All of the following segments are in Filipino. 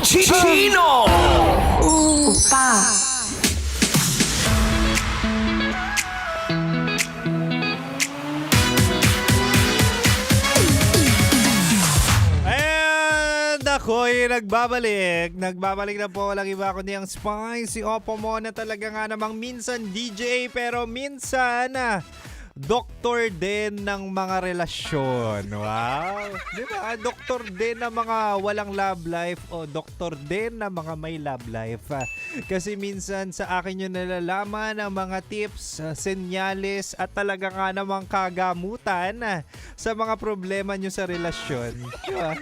Chino! Opa. And ako'y nagbabalik. Nagbabalik na po, walang iba kundi ang Spicy Oppo mo na talaga nga namang minsan DJ pero minsan doktor din ng mga relasyon. Wow! Di ba? Doktor din ng mga walang love life o doktor din ng mga may love life. Kasi minsan sa akin yung nalalaman ang mga tips, senyales at talaga nga namang kagamutan sa mga problema nyo sa relasyon. Di ba?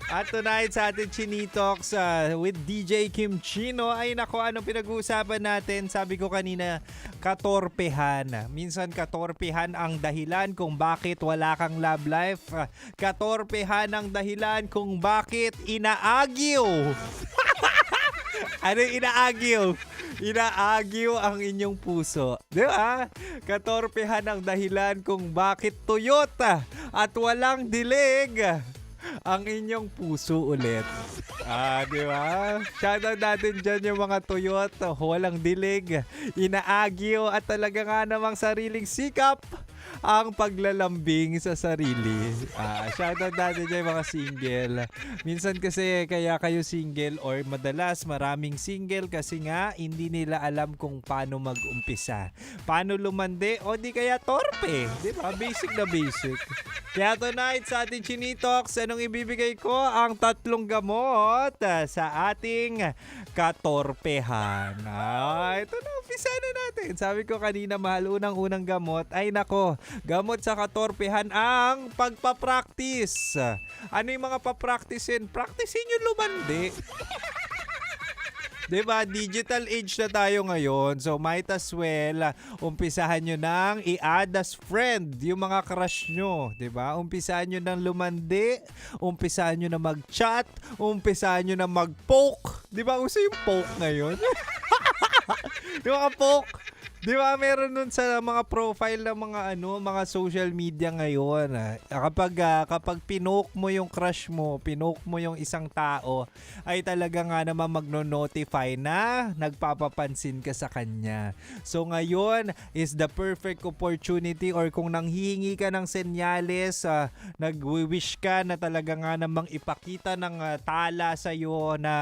At tonight sa ating Chinitox with DJ Kim Chino ay nako, anong pinag-uusapan natin? Sabi ko kanina, katorpehan. Minsan katorpehan ang dahilan kung bakit wala kang love life. Katorpehan ang dahilan kung bakit inaagyo. Ano inaagyo? Inaagyo ang inyong puso. Di ba? Katorpehan ang dahilan kung bakit tuyot at walang dilig ang inyong puso ulit. Di ba? Shoutout natin dyan yung mga tuyot, walang dilig, inaagyo at talaga nga namang sariling sikap ang paglalambing sa sarili. Shoutout natin dyan yung mga single. Minsan kasi kaya kayo single or madalas maraming single kasi nga hindi nila alam kung paano mag-umpisa. Paano lumande o di kaya torpe. Di ba? Basic na basic. Kaya tonight sa ating Chinitox, anong ibibigay ko? Ang 3 gamot sa ating katorpehan. Ito na, umpisa na natin. Sabi ko kanina, mahal unang gamot. Ay nako, gamot sa katorpehan ang pagpapractice. Ano yung mga papracticein? Practicein yung lumandi. Diba? Digital age na tayo ngayon. So, might as well, umpisahan nyo nang i-add as friend yung mga crush nyo. Diba? Umpisahan nyo nang lumandi. Umpisahan nyo na mag-chat. Umpisahan nyo na mag-poke. Diba? Uso yung poke ngayon. Yung mga poke. Di ba meron nun sa mga profile ng mga social media ngayon. Kapag pinoke mo yung crush mo, pinoke mo yung isang tao, ay talaga nga naman magno-notify na nagpapapansin ka sa kanya. So ngayon is the perfect opportunity or kung nanghihingi ka ng senyales, nag-wish ka na talaga nga namang ipakita ng tala sa'yo na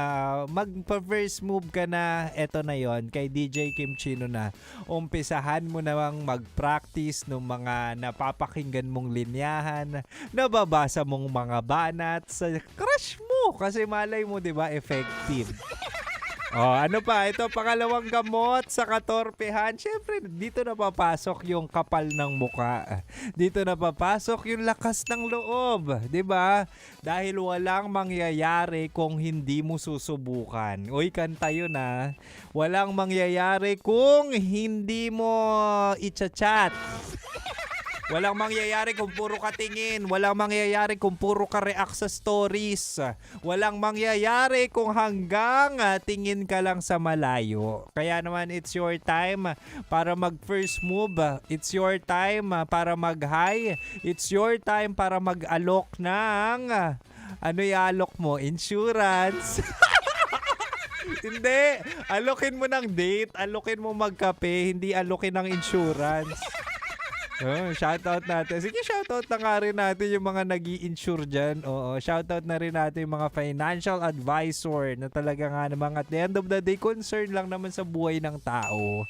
mag-first move ka na, eto na yon kay DJ Kim Chino na. Umpisahan mo namang mag-practice ng mga napapakinggan mong linyahan, nababasa mong mga banat sa crush mo kasi malay mo, 'di ba, effective. Ano pa? Ito, pangalawang gamot sa katorpehan. Siyempre, dito na papasok yung kapal ng muka. Dito na papasok yung lakas ng loob. 'Di ba? Dahil walang mangyayari kung hindi mo susubukan. Uy, kanta yun ha. Walang mangyayari kung hindi mo i-chat. Walang mangyayari kung puro ka tingin. Walang mangyayari kung puro ka react sa stories. Walang mangyayari kung hanggang tingin ka lang sa malayo. Kaya naman, it's your time para mag-first move. It's your time para mag-high. It's your time para mag-alok ng... Ano i-alok mo? Insurance. Hindi. Alokin mo ng date. Alokin mo magkape. Hindi alokin ng insurance. Shoutout natin. Sige, shoutout na nga rin natin yung mga nag-i-insure dyan. Shoutout na rin natin yung mga financial advisor na talaga nga namang at the end of the day, concern lang naman sa buhay ng tao.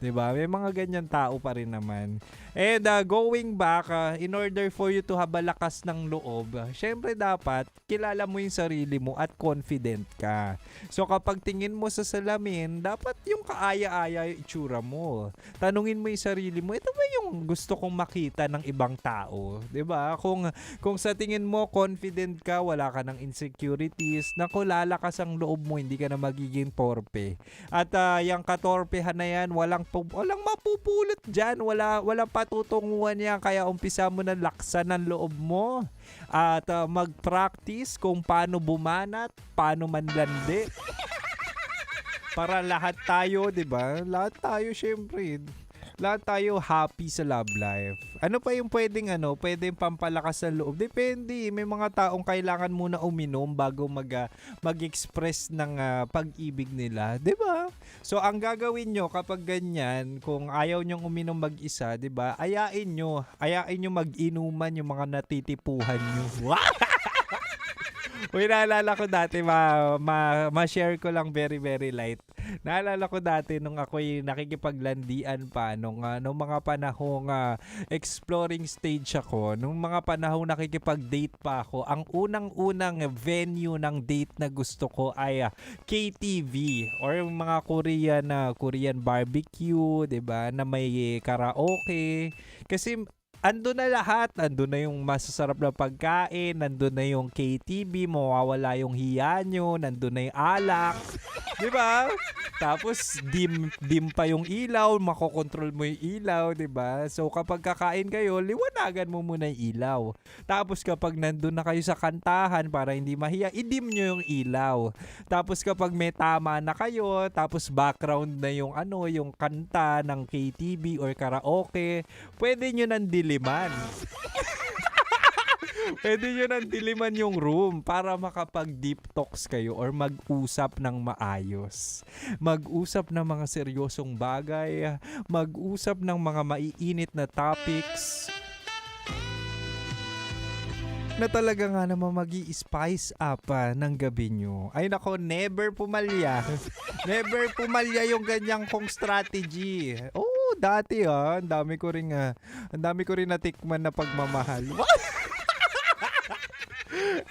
Diba? May mga ganyan tao pa rin naman. And going back, in order for you to have a lakas ng loob, syempre dapat kilala mo yung sarili mo at confident ka. So kapag tingin mo sa salamin, dapat yung kaaya-aya yung itsura mo. Tanungin mo yung sarili mo, ito ba yung gusto kong makita ng ibang tao? Diba? Kung sa tingin mo confident ka, wala ka ng insecurities, naku, lalakas ang loob mo, hindi ka na magiging torpe. At yung katorpehan na yan, walang mapupulot dyan. Walang patutunguhan yan. Kaya umpisa mo na laksan ng loob mo. At mag-practice kung paano bumanat, paano manlandi. Para lahat tayo, di ba? Lahat tayo, syempre. Lahat tayo happy sa love life. Ano pa yung pwedeng pampalakas ng loob? Depende. May mga taong kailangan muna uminom bago mag-express ng pag-ibig nila. 'Di ba? So, ang gagawin nyo kapag ganyan, kung ayaw nyong uminom mag-isa, 'di ba? Ayain nyo mag-inuman yung mga natitipuhan nyo. Uy, naalala ko dati, ma-share ko lang very, very light. Naalala ko dati nung ako'y nakikipaglandian pa, nung mga panahong exploring stage ako, nung mga panahong nakikipag-date pa ako, ang unang-unang venue ng date na gusto ko ay KTV or yung mga Korean barbecue, 'di ba, na may karaoke. Kasi andun na lahat. Andun na yung masasarap na pagkain, nandun na yung KTV, mawawala yung hiya nyo, nandun na yung alak. Di ba? Tapos dim pa yung ilaw, makokontrol mo yung ilaw, di ba? So kapag kakain kayo, liwanagan mo muna yung ilaw. Tapos kapag nandun na kayo sa kantahan para hindi mahiya, idim nyo yung ilaw. Tapos kapag may tama na kayo, tapos background na yung kanta ng KTV or karaoke, pwede nyo nang diliman. Pwede nyo nang diliman yung room para makapag-deep talks kayo or mag-usap ng maayos. Mag-usap ng mga seryosong bagay, mag-usap ng mga maiinit na topics na talaga nga naman magi-spice up ng gabi nyo. Ay nako, never pumalya. Never pumalya yung ganyang kong strategy. Oh, dati ang dami ko rin natikman na pagmamahal.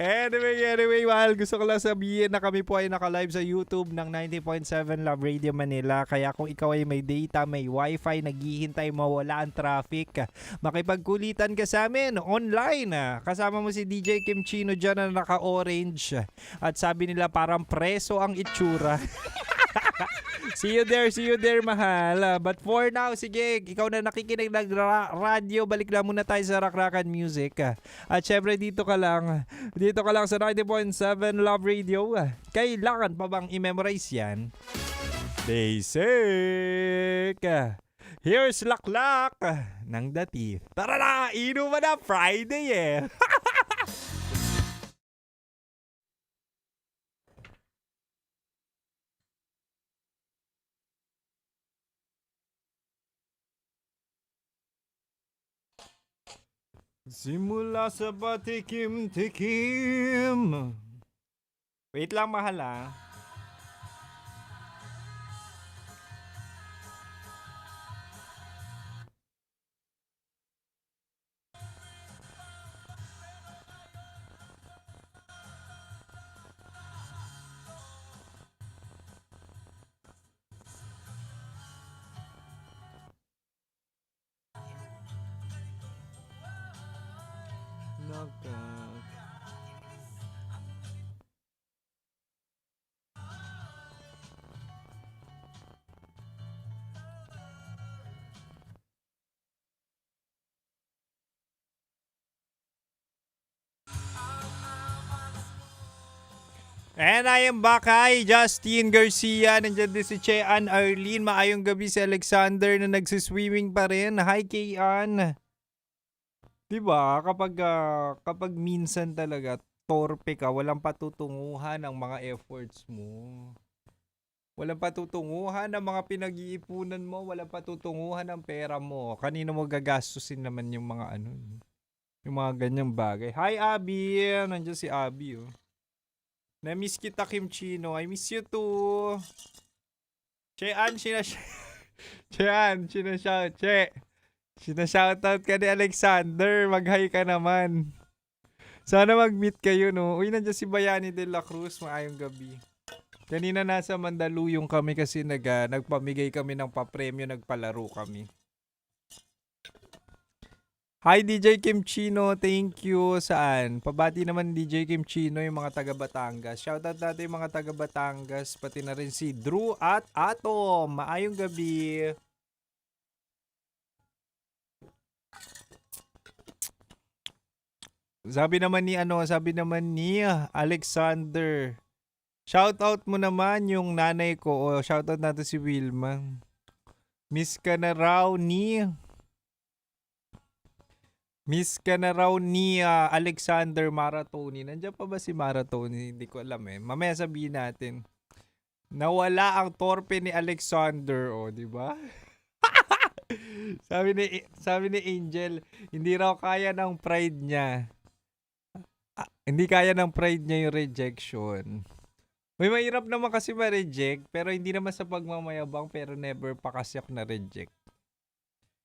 Anyway, mahal, gusto ko lang sabihin na kami po ay naka-live sa YouTube ng 90.7 Love Radio Manila. Kaya kung ikaw ay may data, may wifi, naghihintay mawala ang traffic, makipagkulitan ka sa amin online. Kasama mo si DJ Kim Chino dyan na naka-orange. At sabi nila parang preso ang itsura. See you there, mahal. But for now, sige, ikaw na nakikinig ng radyo, balik na muna tayo sa Rakrakan Music. At syempre, dito ka lang sa 90.7 Love Radio. Kailangan pa bang i-memorize yan? Basic! Here's Laklak ng The Teeth. Tara na, inuman na, Friday eh! Simula sa patikim-tikim. Wait lang, mahal ah. And I am back. Hi, Justin Garcia. Nandiyan din si Chean Arlene. Maayong gabi si Alexander na nagsiswimming pa rin. Hi, Kean. Diba? Kapag minsan talaga torpe ka, walang patutunguhan ang mga efforts mo. Walang patutunguhan ang mga pinag-iipunan mo. Walang patutunguhan ang pera mo. Kanino mo gagastusin naman yung mga yung mga ganyang bagay. Hi, Abby. Nandiyan si Abby, oh. Na-miss kita, Kim Chino. I miss you too. Chean, sinashoutout ka ni Alexander. Mag-hi ka naman. Sana mag-meet kayo, no? Uy, nandiyan si Bayani de la Cruz. Maayong gabi. Kanina nasa Mandaluyong kami kasi nagpamigay kami ng papremyo. Nagpalaro kami. Hi DJ Kim Chino, thank you. Saan? Pabati naman DJ Kim Chino yung mga taga Batangas. Shoutout natin yung mga taga Batangas, pati na rin si Drew at Atom. Maayong gabi. Sabi naman ni Alexander. Shoutout mo naman yung nanay ko. O shoutout natin si Wilma. Miss ka na raw ni Alexander Maratoni. Nandiyan pa ba si Maratoni? Hindi ko alam eh. Mamaya sabihin natin. Nawala ang torpe ni Alexander, oh, di ba? sabi ni Angel, hindi raw kaya ng pride niya. Hindi kaya ng pride niya yung rejection. May mahirap naman kasi ma-reject, pero hindi naman sa pagmamayabang, pero never pa kasi ako na-reject.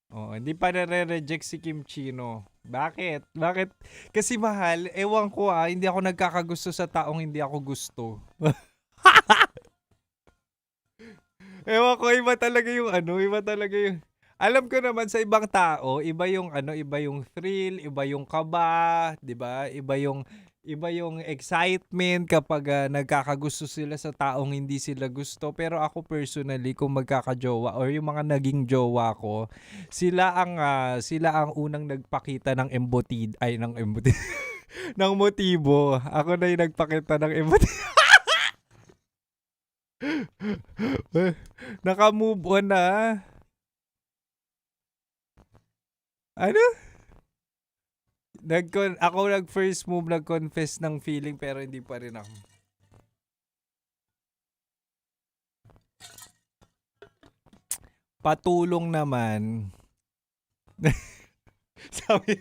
Oh, hindi pa nare-reject si Kim Chino. Bakit? Bakit? Kasi mahal, ewan ko hindi ako nagkakagusto sa taong hindi ako gusto. Ewan ko, iba talaga yung alam ko naman sa ibang tao, iba yung thrill, iba yung kaba, 'di ba? Iba yung excitement kapag nagkakagusto sila sa taong hindi sila gusto. Pero ako personally, kung magkakajowa or yung mga naging jowa ko, sila ang unang nagpakita ng ng motibo. Ako na yung nagpakita ng emotibo. Naka-move on na. Ano? Ako nag-first move, nag-confess ng feeling pero hindi pa rin ako. Patulong naman. sabi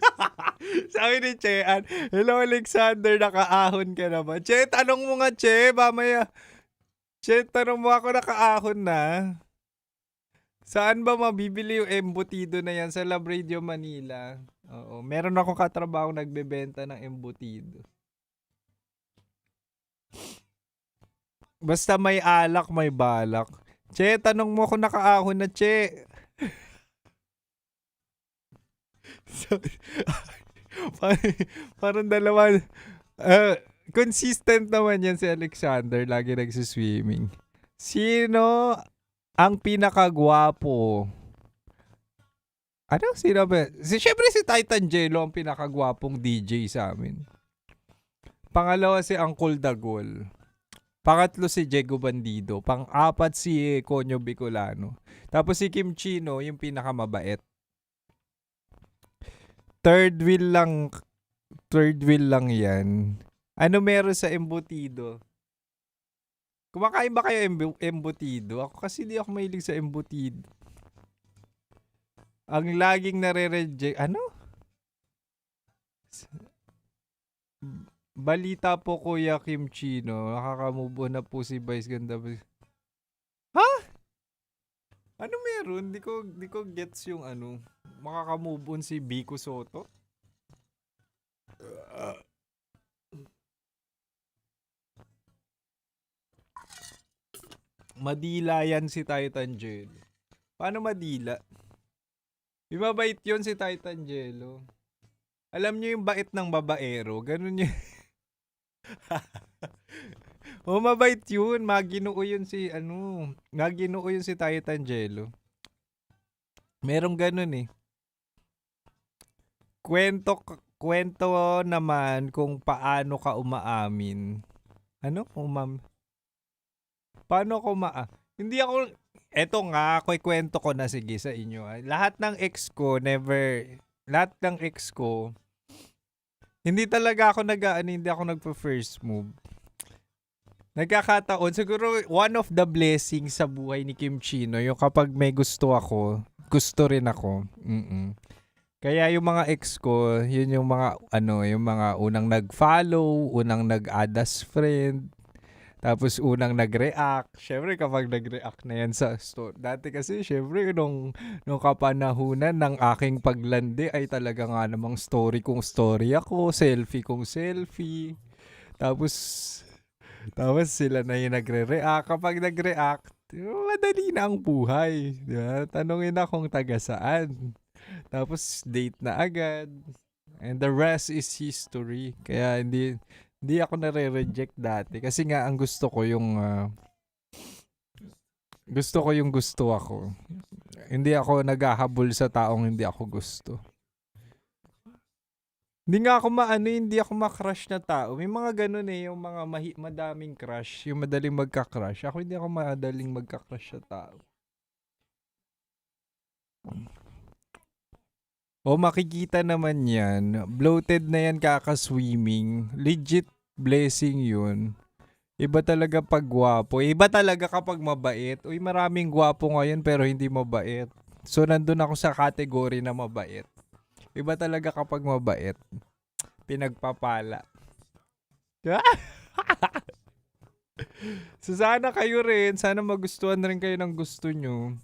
ni Chean, hello Alexander, nakaahon ka naman. Che, tanong mo nga Che, mamaya. Che, tanong mo ako nakaahon na. Saan ba mabibili yung embutido na yan? Sa Lab Radio Manila. Oo, meron akong katrabaho nagbebenta ng embutido. Basta may alak, may balak. Che, tanong mo kung nakaahon na, Che. Parang dalawa. Consistent naman yan si Alexander. Lagi nagsiswimming. Sino ang pinakagwapo? Ano? Sino ba? Siyempre si Titan Jello ang pinakagwapong DJ sa amin. Pangalawa si Uncle Dagol. Pangatlo si Diego Bandido. Pang-apat si Conyo Bicolano. Tapos si Kim Chino, yung pinakamabait. Third wheel lang yan. Ano meron sa embutido? Kumakain ba kayo embutido? Ako kasi di ako mahilig sa embutido. Ang laging nare-reject. Ano? Balita po Kuya Kim Chino. Nakaka-move on na po si Vice Ganda. Ha? Ano meron? Di ko gets yung makaka-move on si Biko Soto. Madila yan si Titan Jello. Paano madila? Di ba bait yun si Titan Jello? Alam nyo yung bait ng babaero? Ganun yun. Mabait yun. Maginoo yun si Titan Jello. Merong ganun eh. Kwento naman kung paano ka umaamin. Paano ko Hindi ako, eto nga, kwento ko na sige sa inyo. Lahat ng ex ko, hindi talaga ako hindi ako nagpa-first move. Nagkakataon, siguro one of the blessings sa buhay ni Kim Chino, yung kapag may gusto ako, gusto rin ako. Kaya yung mga ex ko, yun yung mga unang nag-follow, unang nag-add as friend, tapos unang nag-react. Syempre kapag nag-react na yan sa story. Dati kasi syempre nung kapanahunan ng aking paglandi ay talaga nga namang story kong story ako, selfie kong selfie. Tapos sila na yung nagre-react. Kapag nag-react, madali na ang buhay. Diba? Tanungin na kung taga saan. Tapos date na agad. And the rest is history. Kaya hindi ako nare-reject dati. Kasi nga ang gusto ko yung gusto ako. Hindi ako naghahabol sa taong hindi ako gusto. Hindi nga ako hindi ako ma-crush na tao. May mga ganun yung mga madaming crush, yung madaling magka-crush. Ako hindi ako madaling magka-crush sa tao. O makikita naman yan. Bloated na yan kaka-swimming. Legit blessing yun. Iba talaga pag gwapo. Iba talaga kapag mabait. Uy, maraming gwapo ngayon pero hindi mabait. So, nandun ako sa category na mabait. Iba talaga kapag mabait. Pinagpapala. So, sana kayo rin. Sana magustuhan rin kayo ng gusto nyo.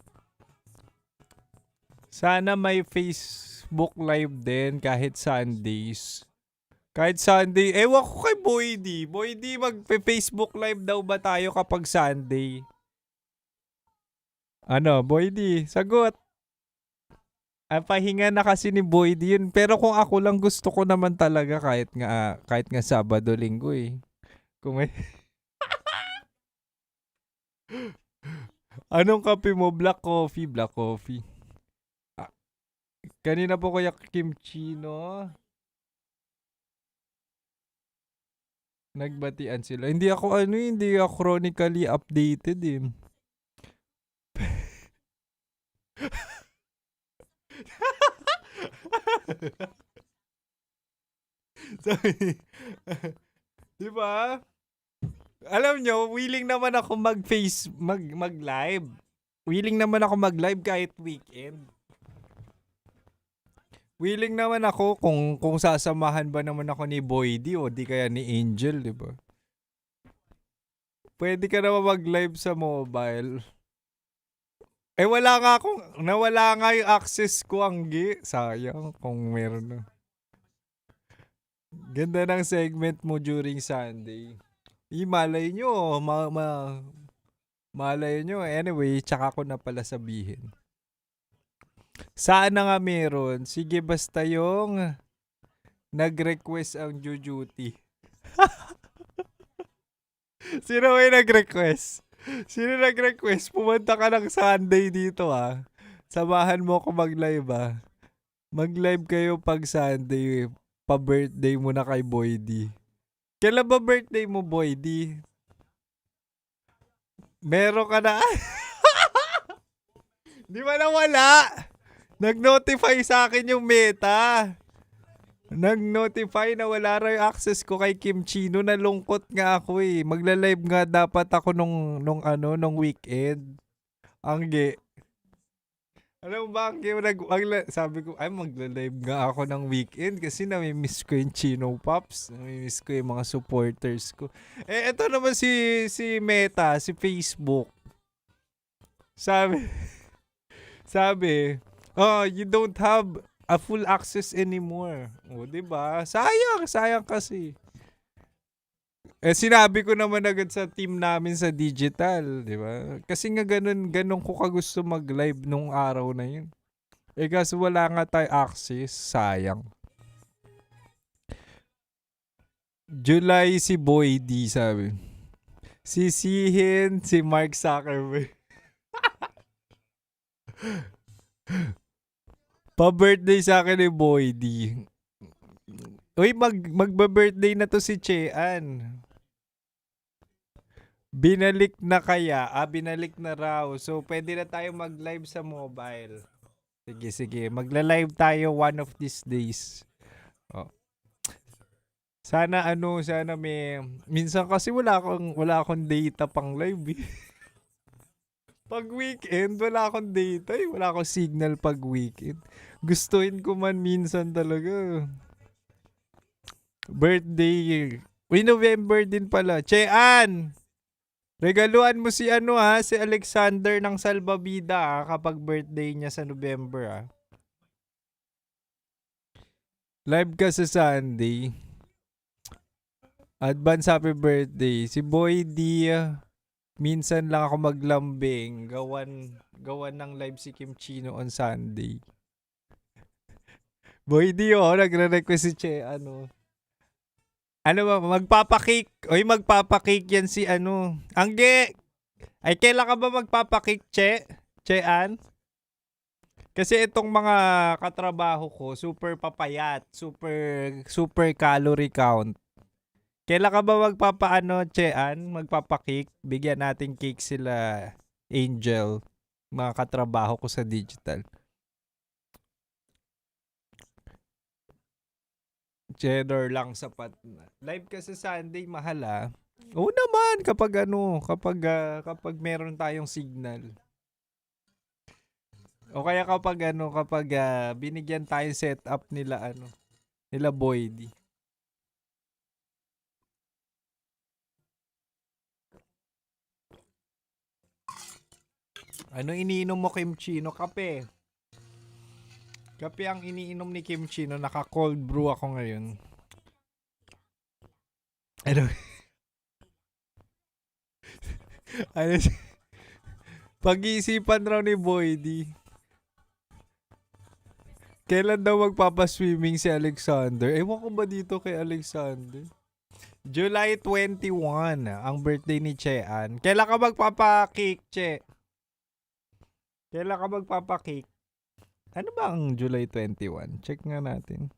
Sana may Facebook Live din kahit Sundays. Kahit Sunday. Ewan ko kay Boydy. Boydy, mag-Facebook Live daw ba tayo kapag Sunday? Ano, Boydy? Sagot. Ang pahinga na kasi ni Boydy yun. Pero kung ako lang gusto ko naman talaga kahit nga Sabado, Linggo eh. Kung may... Anong kape mo? Black coffee. Black coffee. Kanina po kaya kimchi, no? Nagbatian sila. Hindi ako chronically updated eh. Diba? Alam nyo, willing naman ako mag-live. Willing naman ako mag-live kahit weekend. Willing naman ako kung sasamahan ba naman ako ni Boydy o di kaya ni Angel, di ba? Pwede ka naman mag-live sa mobile. Nawala nga yung access ko, Anggi. Sayang kung meron na. Ganda ng segment mo during Sunday. Malay nyo, malay nyo. Anyway, tsaka ko na pala sabihin. Saan na nga meron? Sige, basta yung nag-request ang Jujuti. Sino may nag-request? Sino nag-request? Pumunta ka ng Sunday dito ah. Samahan mo ako mag-live ah. Mag-live kayo pag Sunday. Pa-birthday mo na kay Boydy. Kailan ba birthday mo, Boydy? Meron ka na? Di ba nawala? Nag-notify sa akin yung Meta. Nag-notify na wala raw yung access ko kay Kim Chino. Nalungkot nga ako eh. Magla-live nga dapat ako nung weekend. Angge. Alam mo ba, Angge, sabi ko, magla-live nga ako ng weekend kasi nami-miss ko yung Chino Pops. Nami-miss ko yung mga supporters ko. Ito naman si Meta, si Facebook. Sabi, oh, you don't have a full access anymore. O, diba? Sayang kasi. Sinabi ko naman agad sa team namin sa digital, diba? Kasi nga ganun ko kagusto mag-live nung araw na yun. Kasi wala nga tayo access, sayang. July si Boydy, sabi. Sisihin si Mark Zuckerberg. Pa-birthday sa akin ni Boydy. Uy, magba-birthday na to si Chean. Binalik na kaya? Binalik na raw. So, pwede na tayo mag-live sa mobile. Sige. Magla-live tayo one of these days. Oh. Sana may... Minsan kasi wala akong data pang live eh. Pag weekend, wala akong data eh. Wala akong signal pag weekend. Gustuin ko man minsan talaga. Birthday. Uy, November din pala. Chean! Regaluan mo si si Alexander ng Salbabida kapag birthday niya sa November Live ka sa Sunday. Advance happy birthday. Si Boydy, minsan lang ako maglambing. Gawan ng live si Kim Chino on Sunday. Boydy, nagre-request si Che, Ano ba, magpapakik. Oy, magpapakik yan si Angge! Ay, kailan ka ba magpapakik, Chean? Kasi itong mga katrabaho ko, super papayat, super calorie count. Kailan ka ba Chean? Magpapakik? Bigyan natin cake sila, Angel, mga katrabaho ko sa digital. Cheddar lang sapat na. Live ka sa Sunday, mahal ah. Oo naman, kapag meron tayong signal. O kaya kapag binigyan tayong setup nila Boydy. Ano iniinom mo, Kim Chino? Kape. Kape ang iniinom ni Kim Chino. Naka-cold brew ako ngayon. Ano? Ano? Pag-iisipan raw ni Boydy. Kailan daw magpapaswimming si Alexander? Ewan ko ba dito kay Alexander? July 21 ang birthday ni Chean. Kailan ka magpapa-cake, Che? Kailan ka magpapa-cake? Ano ba ang July 21? Check nga natin.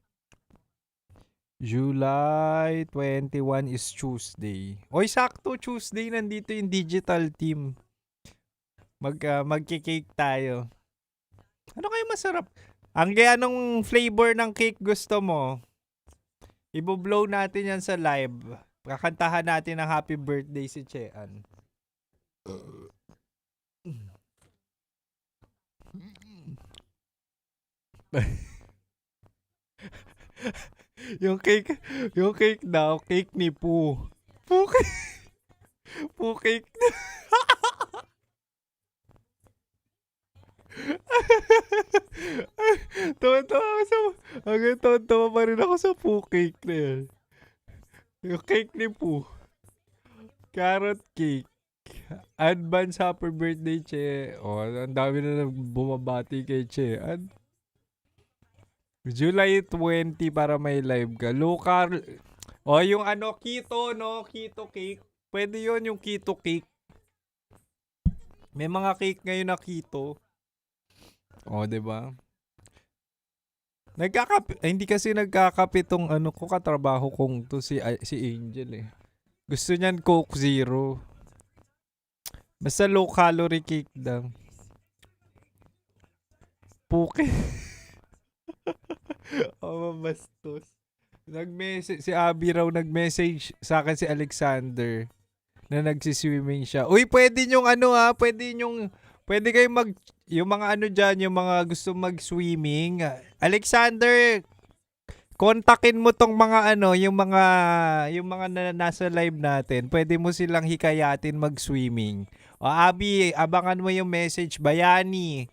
July 21 is Tuesday. Oy, sakto Tuesday nandito yung digital team. Magki-cake tayo. Ano kayo masarap? Anong flavor ng cake gusto mo? Ibo-blow natin yan sa live. Kakantahan natin ng happy birthday si Chean. yung cake daw, cake ni Poo. Poo cake. Tawa pa rin ako sa Poo cake na yan. Yung cake ni Poo. Carrot cake. Advance happy birthday, Che. Ang dami na bumabati kay Che. July 20 para may live ka. Local. Yung keto, no? Keto cake. Pwede yon yung keto cake. May mga cake ngayon na keto. Diba? Hindi kasi nagkakape tong katrabaho kong to si Angel eh. Gusto niyan Coke Zero. Basta low calorie cake daw. Puke. Mabastos. Si Abby raw nag-message sa akin si Alexander na nagsiswimming siya. Uy, pwede kayo yung mga dyan, yung mga gusto mag-swimming. Alexander, kontakin mo tong mga yung mga nasa live natin. Pwede mo silang hikayatin mag-swimming. Abby, abangan mo yung message. Bayani,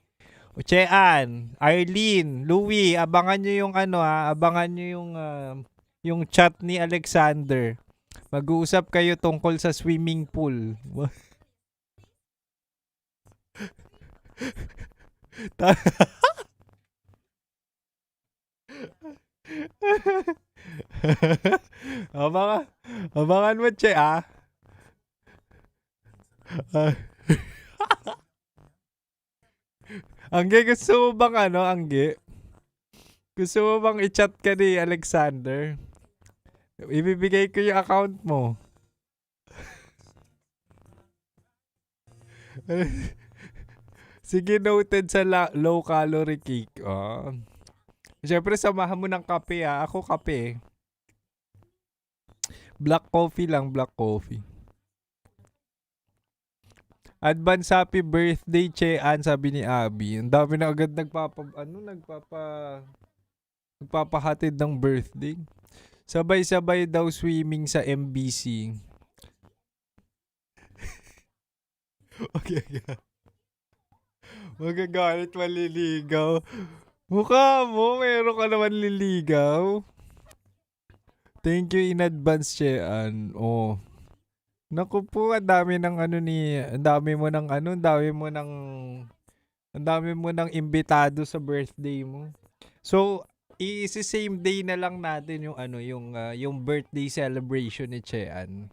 Chean, Arlene, Louie, abangan nyo yung abangan nyo yung chat ni Alexander. Mag-uusap kayo tungkol sa swimming pool. Abangan mo, Che, Angge, gusto mo bang Angge? Gusto mo bang i-chat ka ni Alexander? Ibibigay ko yung account mo. Sige, noted sa low calorie cake. Siyempre, samahan mo ng kape Ako kape. Black coffee lang, black coffee. Advance happy birthday, Chean, sabi ni Abby. Ang dami na agad nagpapahatid ng birthday. Sabay-sabay daw swimming sa MBC. Okay. Magagalit, maliligaw. Mukha mo, meron ka naman liligaw. Thank you in advance, Chean. Naku po, ang dami mo ng imbitado sa birthday mo. So, same day na lang natin yung birthday celebration ni Chean.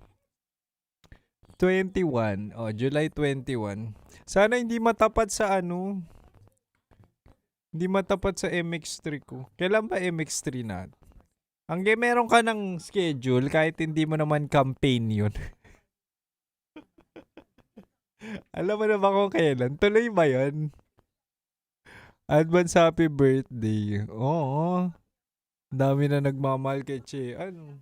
21, July 21. Sana hindi matapat sa hindi matapat sa MX3 ko. Kailan ba MX3 natin? Meron ka ng schedule kahit hindi mo naman campaign yun. Alam mo na ba kung kailan? Tuloy ba yun? Advance happy birthday. Oo. Dami na nagmamahal kay Che. Ano?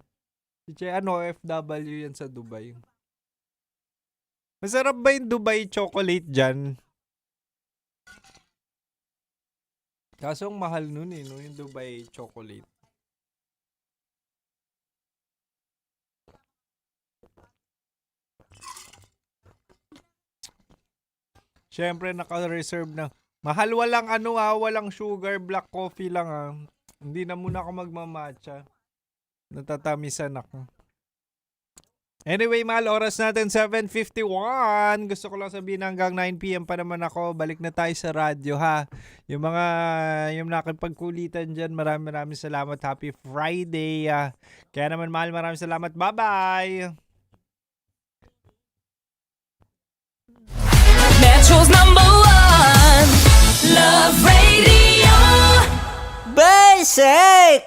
Si Che, ano, OFW yan sa Dubai. Masarap ba yung Dubai chocolate dyan? Kaso ang mahal nun eh, no? Yung Dubai chocolate. Siyempre, naka-reserve na. Mahal, walang ano walang sugar, black coffee lang Hindi na muna ako magmamatcha. Natatamisan ako. Anyway, mahal, oras natin 7:51. Gusto ko lang sabihin hanggang 9 p.m. pa naman ako. Balik na tayo sa radyo, ha? Yung nakipagkulitan dyan, maraming salamat. Happy Friday. Kaya naman, mahal, maraming salamat. Bye-bye! Metro's #1 Love Radio. Basic!